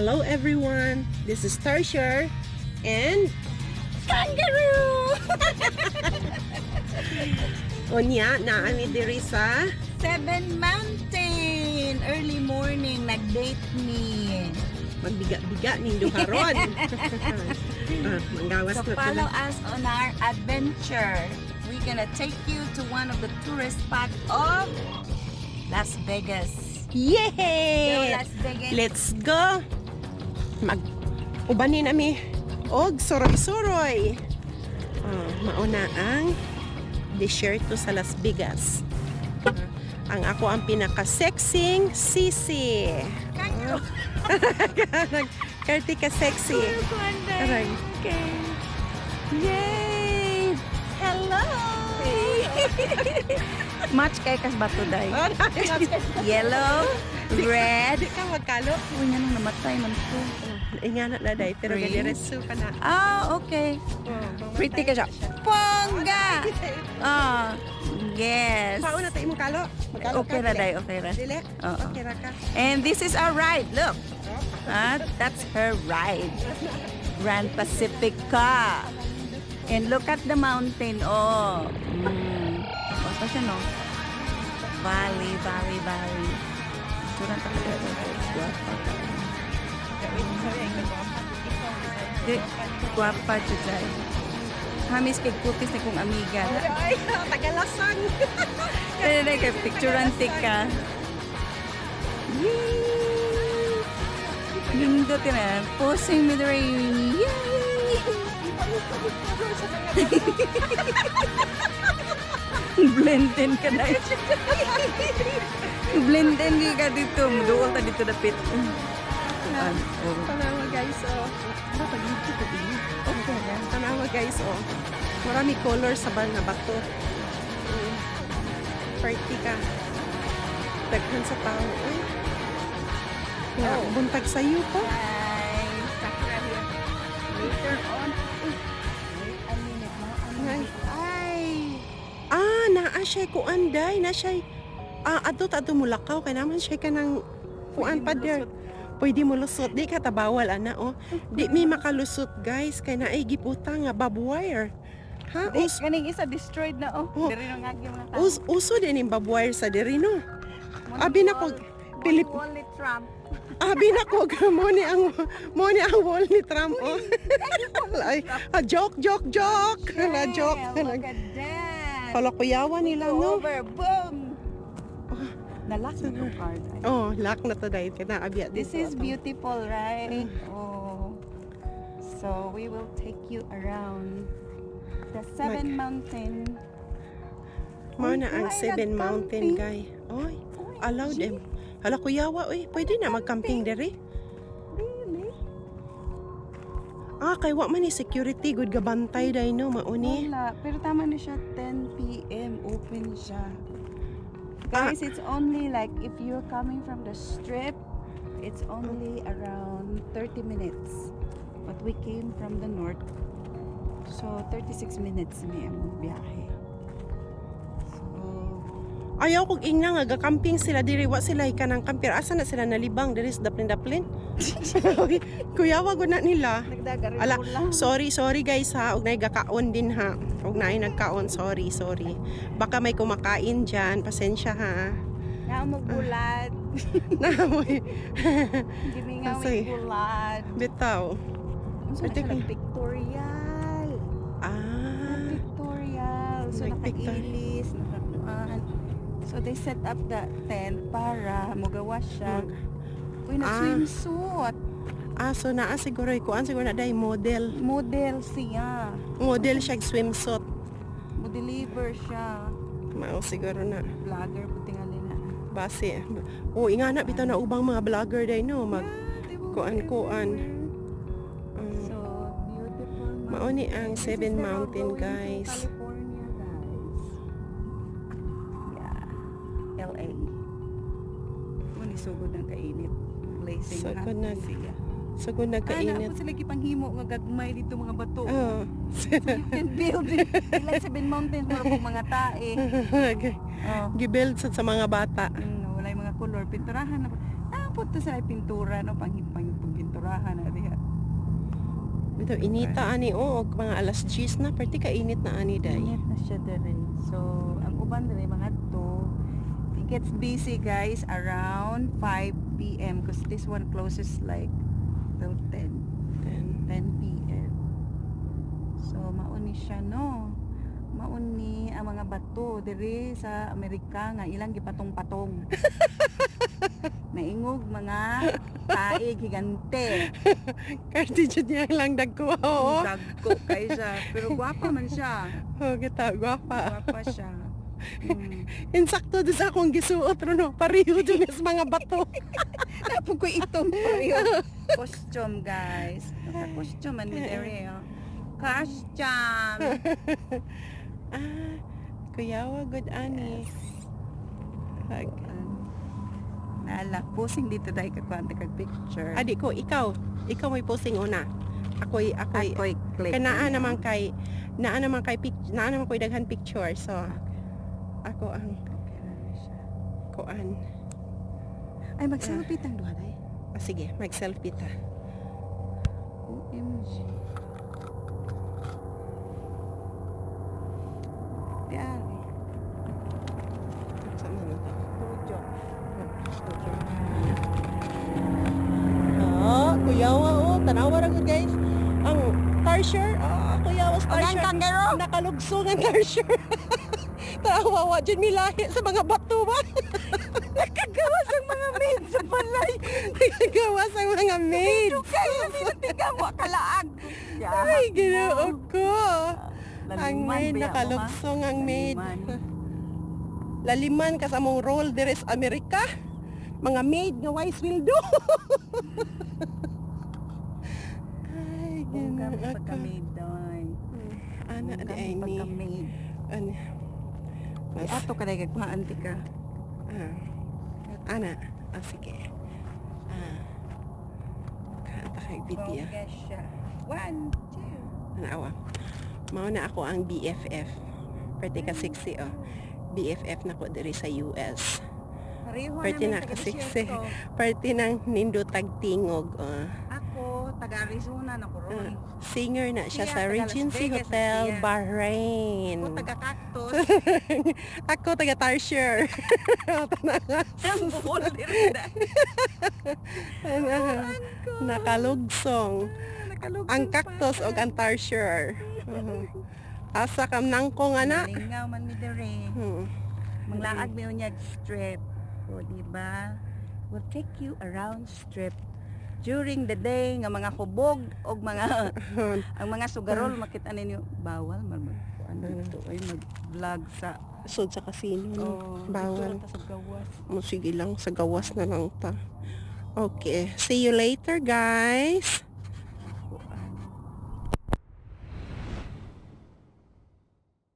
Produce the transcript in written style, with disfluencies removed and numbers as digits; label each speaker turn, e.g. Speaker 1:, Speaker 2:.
Speaker 1: Hello everyone, this is Tarsher and Kangaroo! Unya, naami diri sa
Speaker 2: Seven Mountain. Early morning, nag-date me.
Speaker 1: magbiga-biga ning duharon. Manggawas
Speaker 2: So
Speaker 1: na
Speaker 2: follow
Speaker 1: to.
Speaker 2: us on our adventure. We're gonna take you to one of the tourist spots of Las Vegas.
Speaker 1: Yay!
Speaker 2: Go Las Vegas.
Speaker 1: Let's go! Mag-ubanin nami og soroy-soroy. Mauna ang desierto sa Las Vegas. Ang ako ang pinaka-sexing sisi. Karti ka sexy. Aray.
Speaker 2: Okay. Yay! Hello! Match kay kas bato day. Yellow, red.
Speaker 1: Di ka magkalo.
Speaker 2: Uy, nga nung namatay man ko.
Speaker 1: Ingana na day, pero
Speaker 2: Really?
Speaker 1: gadiretso ka na.
Speaker 2: Ah, okay. Pretty ka siya. Pongga! Ah, yes.
Speaker 1: Pauna tayo mong kalo. Magkalo
Speaker 2: Okay
Speaker 1: ka,
Speaker 2: ra
Speaker 1: dili?
Speaker 2: day, okay ra.
Speaker 1: Dili?
Speaker 2: Oo.
Speaker 1: Okay ra ka.
Speaker 2: And this is our ride. Look. That's her ride. Grand Pacifica. And look at the mountain. Oh. Basta siya, no? Valley, valley, valley. Turang talaga. Guwapa dyan. Hamis kay kupis na kong amiga.
Speaker 1: Ay, tagalasan.
Speaker 2: Kaya na kay picturean ka. Lindot ka na. Posing with the rain. Yay! Blenden ka na. Blenden ka dito. Muduwa ka dito dapit.
Speaker 1: Tanawa guys, oh. Okay, tanawa guys, oh. Marami color sa bal na bato. Party ka. Daghan sa tao. Ay. Nga, buntag sa iyo po.
Speaker 2: Guys, sakra here. Later on. Wait a minute mo.
Speaker 1: Ngay.
Speaker 2: Ay!
Speaker 1: Naa siya kuanday. Na siya, ato mulakaw. Kaya naman siya ka ng kuan pa der. Pwede mo lusot. Di ka tabawal, ana, oh. Di may makalusot, guys. Kaya naay giputang nga barbed wire. Ha?
Speaker 2: Kaning isa destroyed na, oh.
Speaker 1: Oh.
Speaker 2: Diri nang agi mga tao.
Speaker 1: Uso din yung barbed wire sa diri, no? Abi na ko, Pilip.
Speaker 2: Wall Trump.
Speaker 1: Abi na ko, mo ni ang wall ni Trump, oh. Ay, joke. Na joke.
Speaker 2: Look at that.
Speaker 1: Kalakuyawan nila, no?
Speaker 2: Over, boom! Nalock na yung card.
Speaker 1: Oh, lock na to dahil ka na abya.
Speaker 2: This is beautiful, right? Oh. So, we will take you around the Seven Mountain.
Speaker 1: Mao na ang
Speaker 2: Why
Speaker 1: Seven
Speaker 2: not
Speaker 1: Mountain,
Speaker 2: camping?
Speaker 1: guy. Oy, allow them. Hala kuyawa, oy. Pwede na mag-camping diri.
Speaker 2: Really?
Speaker 1: Kay wa man ni security good gabantay day no mauni.
Speaker 2: Wala. Pero tama na siya, 10 p.m. open siya. Guys, it's only like if you're coming from the strip, it's only around 30 minutes. But we came from the north, so 36 minutes may among biyahe. So,
Speaker 1: Ayaw kog ingna nga ga-camping sila diri wa sila kanang camper. Asa na sila nalibang diri sa daplin-daplin. Kuyawa gud na nila.
Speaker 2: nagdagarito
Speaker 1: Ala,
Speaker 2: lang.
Speaker 1: sorry guys ha. Og nay gakaon din ha. Og nay nagkaon, sorry. Baka may kumakain diyan, pasensya ha.
Speaker 2: Nga mo bulad.
Speaker 1: Namoy.
Speaker 2: Gimi nga mo
Speaker 1: Kasi-
Speaker 2: bulad.
Speaker 1: Bitaw.
Speaker 2: So,
Speaker 1: Pwede ka-
Speaker 2: pictorial. Pictorial. So,
Speaker 1: Nag-pictorial.
Speaker 2: nakailis, nakakuan. So, they set up the tent para mugawa siya. Uy, nag-swimsuit.
Speaker 1: So naa siguro kuan siguro na day model.
Speaker 2: Model siya.
Speaker 1: Model siya swimsuit.
Speaker 2: Mo-deliver siya.
Speaker 1: Mao siguro na.
Speaker 2: Vlogger, puti nga nila.
Speaker 1: Base. Ingana bitaw na ubang mga vlogger day no mag kuan-kuan.
Speaker 2: So, beautiful.
Speaker 1: Mao ni ang
Speaker 2: This is
Speaker 1: Seven
Speaker 2: the road
Speaker 1: Mountain,
Speaker 2: going to
Speaker 1: guys.
Speaker 2: California, guys. Yeah. LA. Kung isugod ng kainit. Blazing hot
Speaker 1: Sugod na.
Speaker 2: siya.
Speaker 1: Sugod
Speaker 2: Ana
Speaker 1: nagkainit.
Speaker 2: po sila gipanghimo nga gagmay dito mga bato.
Speaker 1: Oh.
Speaker 2: So you can build it. Like Seven Mountains, wala pong mga tae. Oh.
Speaker 1: Gibuild sa mga bata.
Speaker 2: Wala yung mga color. Pinturahan na. Tapos to sa pintura, no? Pang pintura turahan na diha.
Speaker 1: Ito, inita ani o, mga alas 10 na, perti ka init na ani day.
Speaker 2: Init na siya dere. So, ang uban dere mga to, it gets busy guys around 5 p.m. because this one closes like till 10 p.m. So, mauni siya no. Mauni ang mga bato diri sa Amerika nga ilang gipatong-patong. Naingog mga taig higante.
Speaker 1: Kasi dyan niya lang dagko, oo.
Speaker 2: Dagko kay siya. Pero gwapa man siya.
Speaker 1: Oh, kita, gwapa.
Speaker 2: Gwapa siya. Mm.
Speaker 1: Insakto doon sa akong gisuot, no? Pariho doon sa mga bato.
Speaker 2: Napag ko itong pareho. Costume guys. Costume man ni Dere. Costume.
Speaker 1: Ah, kuyawa, good ani. Hag.
Speaker 2: Nala, posing dito dahil kakwante kag picture.
Speaker 1: Adi ko, ikaw may posting una. Ako'y
Speaker 2: click.
Speaker 1: kanaan naman kay daghan picture. So, ako ang kuan.
Speaker 2: Ay, mag-selfie tang duha day.
Speaker 1: Sige, mag-selfie ta.
Speaker 2: OMG. Yan.
Speaker 1: Saan na ito?
Speaker 2: Pujo.
Speaker 1: Kuyawa, tanawa ra gud guys. Ang tarsher, kuyawa sa tarsher.
Speaker 2: kangaroo.
Speaker 1: Nakalugsong ang tarsher. Tanawa, wa dyan milahi sa mga bato ba?
Speaker 2: Nakagawas ang mga maid sa balay.
Speaker 1: Nagagawas ang mga maid.
Speaker 2: Kaya nilatigan mo kalaag.
Speaker 1: Ay, ginoo ko. Ang
Speaker 2: Laliman,
Speaker 1: maid,
Speaker 2: biya mo,
Speaker 1: nakalugsong ang maid.
Speaker 2: Laliman.
Speaker 1: Laliman ka sa mong role there is Amerika. Mga maid nga wise will do. Ay,
Speaker 2: Bungga
Speaker 1: ginoo ko.
Speaker 2: pagka-maid doy.
Speaker 1: Ana,
Speaker 2: Bungga
Speaker 1: ay ni.
Speaker 2: pagka-maid.
Speaker 1: Ano?
Speaker 2: Ay, ato ka dahil kagpaanti ka.
Speaker 1: Ana, sige. Kata kay video.
Speaker 2: Bongga siya. 1, 2.
Speaker 1: Anawa. Mao na ako ang BFF. Pwede ka 60 oh. BFF na ko diri sa US.
Speaker 2: Pareho
Speaker 1: Pwede na
Speaker 2: namin
Speaker 1: ka
Speaker 2: taga-desierto.
Speaker 1: 60. Pwede nang nindutag tingog.
Speaker 2: Ako, taga-Arizona na ko ron.
Speaker 1: Singer na siya
Speaker 2: Siya,
Speaker 1: sa
Speaker 2: taga Las
Speaker 1: Regency
Speaker 2: Vegas na
Speaker 1: Hotel,
Speaker 2: siya.
Speaker 1: Bahrain.
Speaker 2: Ako, taga-cactus.
Speaker 1: Ako taga Tarsher.
Speaker 2: Ang buhol din na.
Speaker 1: Nakalugsong.
Speaker 2: Nakalugtong
Speaker 1: Ang cactus
Speaker 2: pa.
Speaker 1: o ang Tarsher. Asa kam nangkong ana.
Speaker 2: Malingaw man mi dere. Manglaag mi unyag strip. O diba? We'll take you around strip during the day nga mga hubog o mga ang mga sugarol makita ninyo bawal man ano ito ay mag-vlog sa
Speaker 1: Sud sa casino. Bawal.
Speaker 2: dito sa gawas.
Speaker 1: Sige lang, sa gawas na lang ta. Okay. See you later, guys.